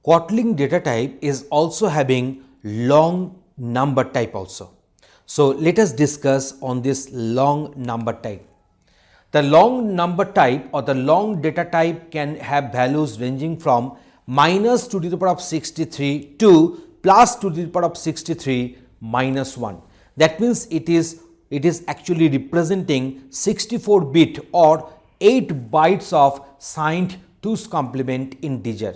Kotlin data type is also having long number type also. So let us discuss on this long number type. The long number type or the long data type can have values ranging from minus 2 to the power of 63 to plus 2 to the power of 63 minus 1. That means it is actually representing 64 bit or 8 bytes of signed 2's complement integer.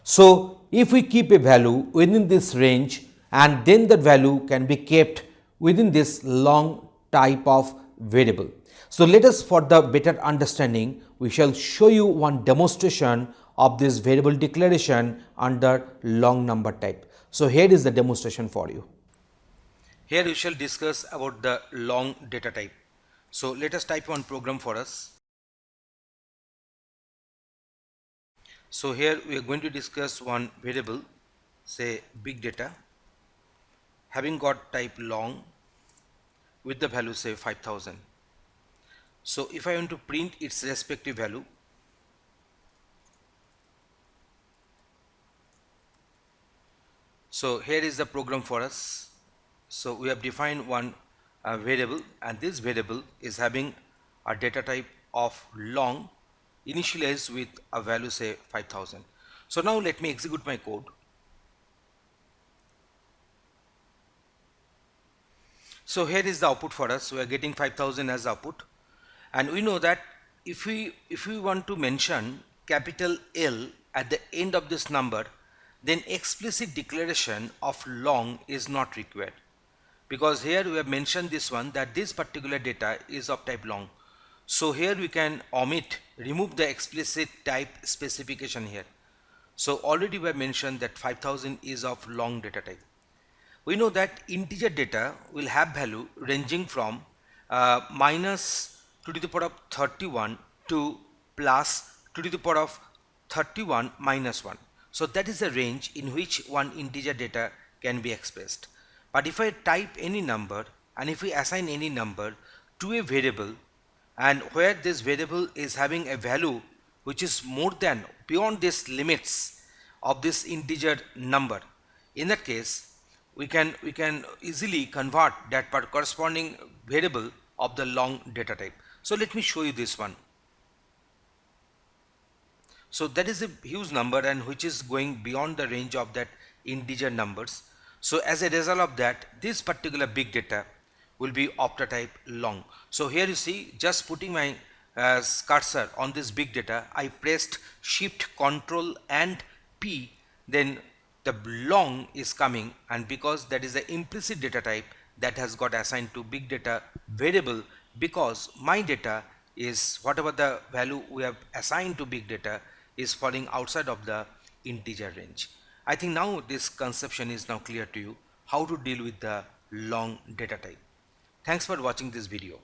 So if we keep a value within this range, and then the value can be kept within this long type of variable. So let us, for the better understanding, we shall show you one demonstration of this variable declaration under long number type. So here is the demonstration for you. Here we shall discuss about the long data type. So let us type one program for us. So here we are going to discuss one variable, say big data, having got type long with the value say 5000. So if I want to print its respective value, so here is the program for us. So we have defined one variable, and this variable is having a data type of long initialized with a value say 5000. So now let me execute my code. So here is the output for us. We are getting 5000 as output, and we know that if we want to mention capital L at the end of this number, then explicit declaration of long is not required, because here we have mentioned this one, that this particular data is of type long. So here we can remove the explicit type specification here. So already we have mentioned that 5000 is of long data type. We know that integer data will have value ranging from minus 2 to the power of 31 to plus 2 to the power of 31 minus 1. So that is the range in which one integer data can be expressed. But if I type any number, and if we assign any number to a variable, and where this variable is having a value which is more than beyond these limits of this integer number, in that case we can easily convert that corresponding variable of the long data type. So let me show you this one. So that is a huge number, and which is going beyond the range of that integer numbers. So as a result of that, this particular big data will be of the type long. So here you see, just putting my cursor on this big data, I pressed shift control and P, then the long is coming, and because that is the implicit data type that has got assigned to big data variable, because my data is whatever the value we have assigned to big data is falling outside of the integer range. I think now this conception is now clear to you how to deal with the long data type. Thanks for watching this video.